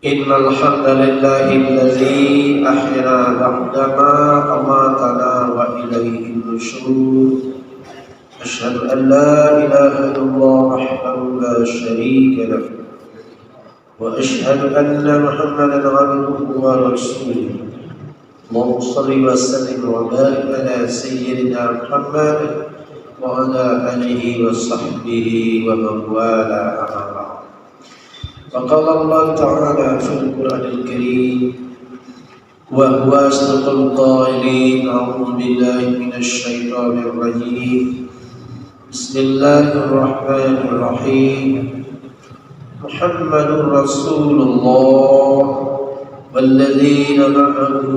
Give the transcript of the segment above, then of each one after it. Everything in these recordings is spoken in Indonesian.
إن الحمد لله الذي أحيانا بعدما أماتنا وإليه النشور. أشهد أن لا إله إلا الله وحده لا شريك له، وأشهد أن محمدا عبده ورسوله. اللهم صل وسلم وبارك على سيدنا محمد وعلى آله وصحبه ومن والاه، أما بعد. فقال الله تعالى في القرآن الكريم: وهو أصدق القائلين. أعوذ بالله من الشيطان الرجيم. بسم الله الرحمن الرحيم. محمد رسول الله والذين معه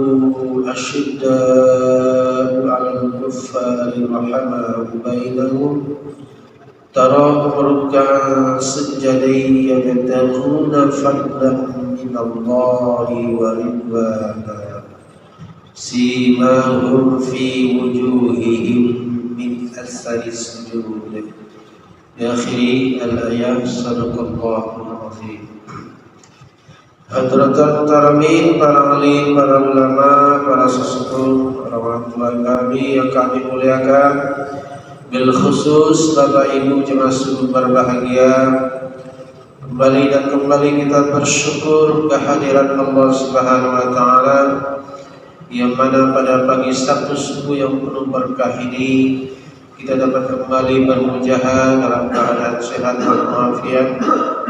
أشداء على الكفار رحماء بينهم تراهم ركعا سجدا يبتغون فضلا من الله ورضوانا سيماهم في وجوههم من أثر السجود. آخر الآيات. صدق الله العظيم. Hadratul Mutaramin, para alim, para ulama, para sesepuh, para orang tua kami yang kami muliakan, bil khusus Bapak Ibu jemaah subuh berbahagia. Kembali kita bersyukur kehadiran Allah Subhanahu wa taala, yang mana pada pagi Sabtu subuh yang penuh berkah ini kita dapat kembali bermujahadah dalam keadaan sehat walafiat,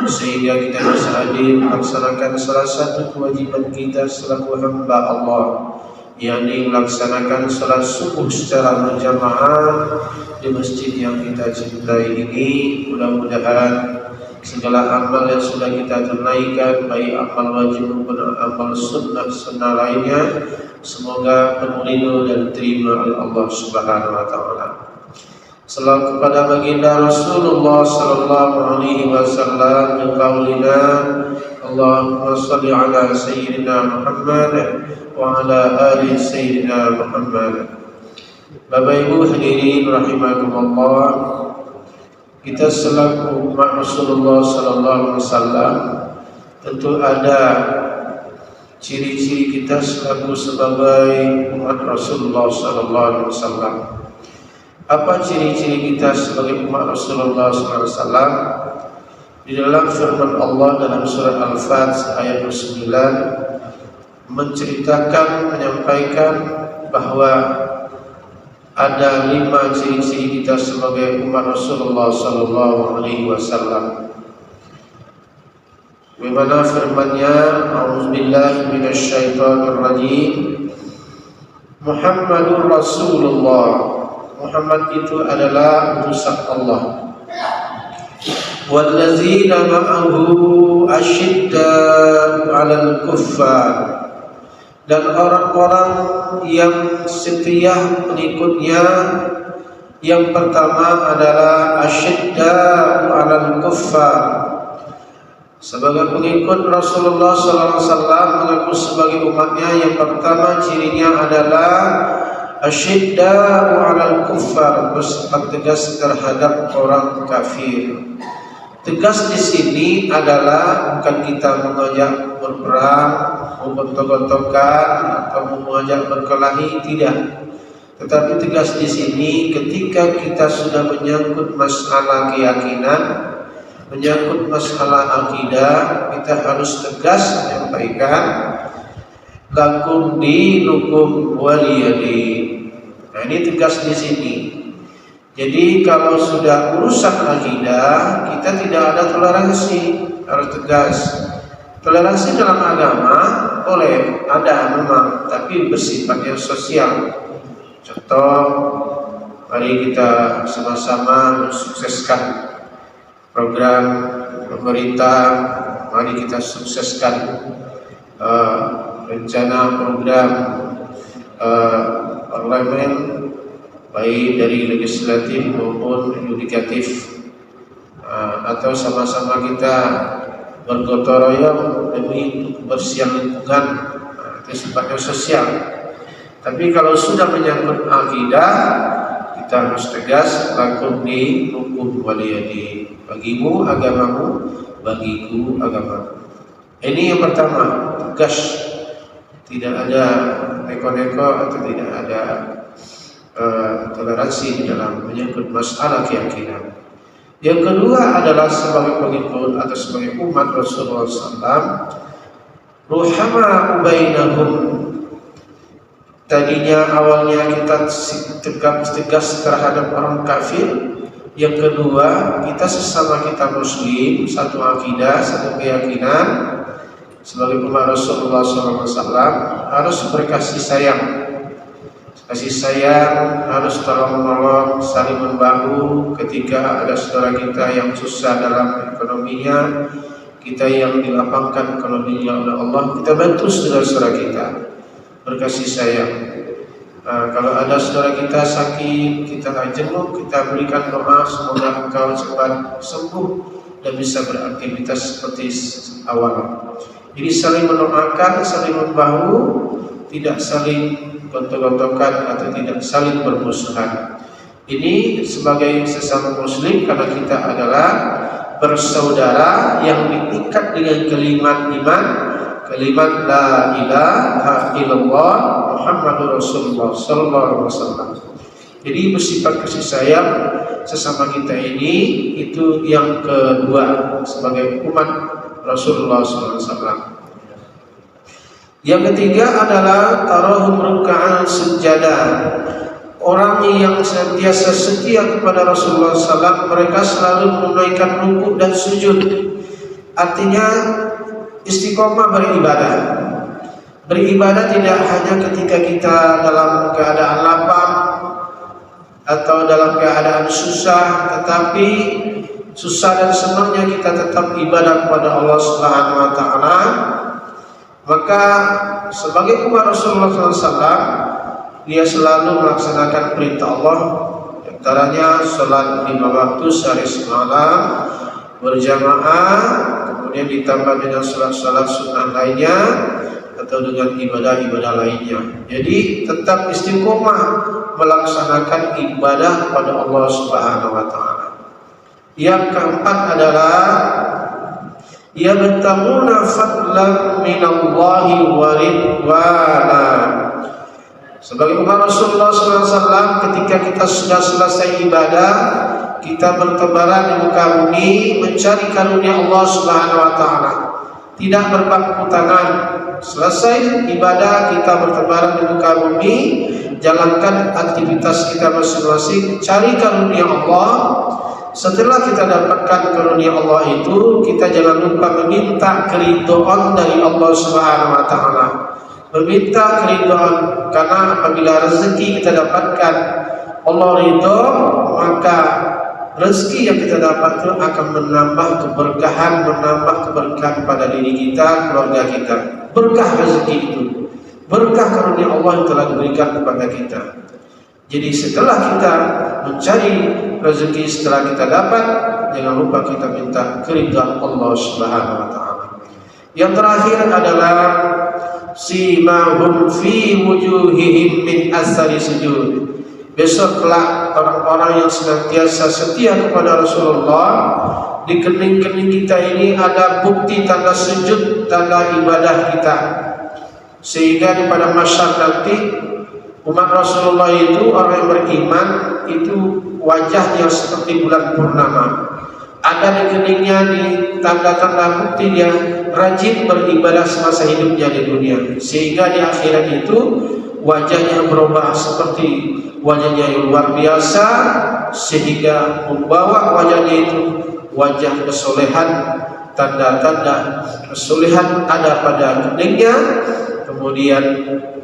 sehingga kita bisa hadir melaksanakan salah satu kewajiban kita selaku hamba Allah, yakni melaksanakan salat subuh secara berjamaah di masjid yang kita cintai ini. Mudah-mudahan segala amal yang sudah kita tunaikan, baik amal wajib maupun amal sunnah lainnya, semoga penuh ridho dan terima oleh Allah Subhanahu wa taala. Salam kepada baginda Rasulullah sallallahu alaihi wasallam bi qaulina Allahumma shalli ala sayyidina Muhammad wa ala ali sayyidina Muhammad. Bapak Ibu hadirin rahimakumullah, kita selaku umat Rasulullah sallallahu alaihi wasallam tentu ada ciri-ciri kita selaku sebagai umat Rasulullah sallallahu alaihi wasallam. Apa ciri-ciri kita sebagai umat Rasulullah sallallahu alaihi wasallam? Di dalam firman Allah dalam surat Al-Fat ayat 9 menyampaikan bahwa ada 5 ciri-ciri kita sebagai umat Rasulullah sallallahu alaihi wasallam. Bagaimana firman-Nya? A'udzubillahi minasyaitonir rajim. Muhammadur Rasulullah. Muhammad itu adalah utusan Allah. Wallazina ma'ahu asyidda'u 'alal kuffar, dan orang-orang yang setia pengikutnya yang pertama adalah asyidda'u 'alal kuffar. Sebagai pengikut Rasulullah sallallahu alaihi wasallam, mengaku sebagai umatnya, yang pertama cirinya adalah asyidda'u 'alal kuffar, bersifat tegas terhadap orang kafir. Tegas di sini adalah bukan kita mengajak berperang, membentok-bentokan atau mengajak berkelahi, tidak. Tetapi tegas di sini ketika kita sudah menyangkut masalah keyakinan, menyangkut masalah akidah, kita harus tegas menyampaikan lakum dinukum waliyadin. Nah, ini tegas di sini. Jadi kalau sudah urusan akidah, kita tidak ada toleransi, harus tegas. Toleransi dalam agama boleh ada memang, tapi bersifat yang sosial. Contoh, mari kita sama-sama mensukseskan program pemerintah, mari kita sukseskan rencana program parlemen, baik dari legislatif maupun yudikatif, atau sama-sama kita bergotong royong demi kebersihan lingkungan, itu sifatnya sosial. Tapi kalau sudah menyangkut akidah, kita harus tegas, lakum dinukum waliyadin, bagimu agamamu bagiku agama. Ini yang pertama, tegas, tidak ada neko-neko atau tidak ada toleransi di dalam menyangkut masalah keyakinan. Yang kedua adalah sebagai pengikut atau sebagai umat Rasulullah SAW, ruhama bainahum. Tadinya awalnya kita tegas terhadap orang kafir. Yang kedua, kita sesama kita muslim, satu akidah, satu keyakinan, sebagai umat Rasulullah SAW harus berkasih sayang. Kasih sayang, harus tolong menolong, saling membantu ketika ada saudara kita yang susah dalam ekonominya, kita yang dilapangkan ekonominya oleh Allah, kita bantu saudara-saudara kita, berkasih sayang. Kalau ada saudara kita sakit, kita jenguk, kita berikan doa semoga engkau cepat sembuh dan bisa beraktivitas seperti awal. Jadi saling mendoakan, saling membahu, tidak saling gontok-gontokan atau tidak saling bermusuhan. Ini sebagai sesama muslim karena kita adalah bersaudara yang diikat dengan kalimat iman, kalimat la ilaha illallah Muhammadur Rasulullah sallallahu alaihi wasallam. Jadi bersifat kasih sayang sesama kita ini itu yang kedua sebagai umat Rasulullah sallallahu alaihi wasallam. Yang ketiga adalah tarahum ruk'an sujada. Orang yang senantiasa setia kepada Rasulullah SAW, mereka selalu menunaikan rukuk dan sujud. Artinya istiqomah beribadah. Beribadah tidak hanya ketika kita dalam keadaan lapang atau dalam keadaan susah, tetapi susah dan senangnya kita tetap ibadah kepada Allah Subhanahu wa taala. Maka sebagai umat Rasulullah SAW, dia selalu melaksanakan perintah Allah, antaranya sholat 5 waktu sehari semalam berjamaah, kemudian ditambah dengan sholat-sholat sunnah lainnya atau dengan ibadah-ibadah lainnya. Jadi tetap istiqomah melaksanakan ibadah kepada Allah Subhanahu wa taala. Yang keempat adalah yabtaguna fadlan minallahi wa ridwana. Sebagai umat Rasulullah SAW, ketika kita sudah selesai ibadah, kita bertebaran di muka bumi mencari karunia Allah Subhanahu wa taala. Tidak berpangku tangan. Selesai ibadah, kita bertebaran di muka bumi, jalankan aktivitas kita masing-masing, cari karunia Allah. Setelah kita dapatkan karunia Allah itu, kita jangan lupa meminta keridhaan dari Allah Subhanahu wa taala. Meminta keridhaan, karena apabila rezeki kita dapatkan Allah ridho, maka rezeki yang kita dapat itu akan menambah keberkahan pada diri kita, keluarga kita. Berkah rezeki itu, berkah karunia Allah yang telah diberikan kepada kita. Jadi setelah kita mencari rezeki, setelah kita dapat, jangan lupa kita minta keridhaan Allah Subhanahu wa taala. Yang terakhir adalah simahum fi wujuhihim min asari sujud. Besok kelak orang-orang yang senantiasa setia kepada Rasulullah, di kening-kening kita ini ada bukti tanda sujud, tanda ibadah kita. Sehingga di pada masyarakat nanti umat Rasulullah itu, orang yang beriman itu wajahnya seperti bulan purnama. Ada di keningnya, di tanda-tanda bukti dia rajin beribadah semasa hidupnya di dunia. Sehingga di akhirat itu wajahnya berubah seperti wajahnya yang luar biasa, sehingga membawa wajahnya itu wajah kesolehan, tanda-tanda kesolehan ada pada keningnya. Kemudian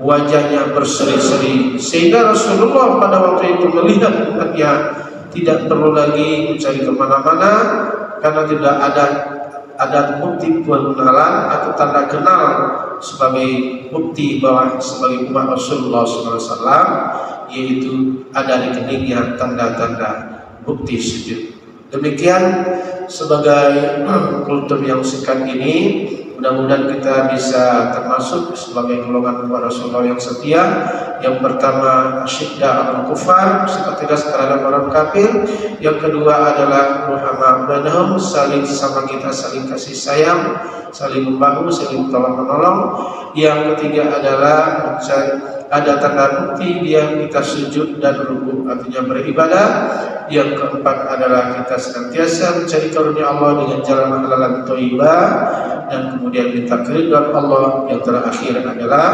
wajahnya berseri-seri, sehingga Rasulullah pada waktu itu melihat umatnya tidak perlu lagi mencari kemana-mana, karena tidak ada bukti pengenalan atau tanda kenal sebagai bukti bahwa sebagai umat Rasulullah SAW, yaitu ada di keningnya tanda-tanda bukti sujud. Demikian sebagai kultur yang singkat ini, mudah-mudahan kita bisa termasuk sebagai golongan umat Rasulullah yang setia. Yang pertama, asyidda alal kufar, sikap tegas terhadap orang kafir. Yang kedua adalah ruhama bainahum, saling sama kita, saling kasih sayang, saling membahu, saling tolong menolong. Yang ketiga adalah ada tanda bukti dia kita sujud dan rukuk, artinya beribadah. Yang keempat adalah kita senantiasa mencari karunia Allah dengan jalan halalan thayyibah, dan kemudian minta keridhaan Allah. Yang terakhir adalah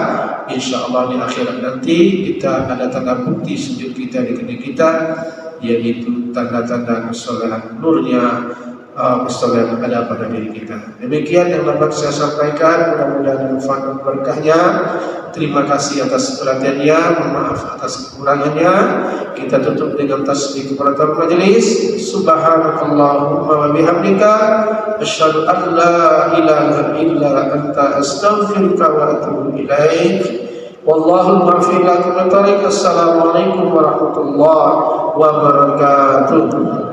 insyaallah di akhirat nanti kita ada tanda bukti sujud kita di kaki kita, yaitu tanda-tanda kesolehan nurnya kesolehan ada pada diri kita. Demikian yang dapat saya sampaikan, mudah-mudahan manfaat dan berkahnya. Terima kasih atas perhatiannya, mohon maaf atas kekurangannya. Kita tutup dengan tasbih kepada majelis. Subhanakallahumma wa bihamdika asyhadu an la ilaha illa anta astaghfiruka wa atubu ilaik. Wallahu muwaffiq ila aqwamit thoriq. Assalamualaikum warahmatullahi wabarakatuh.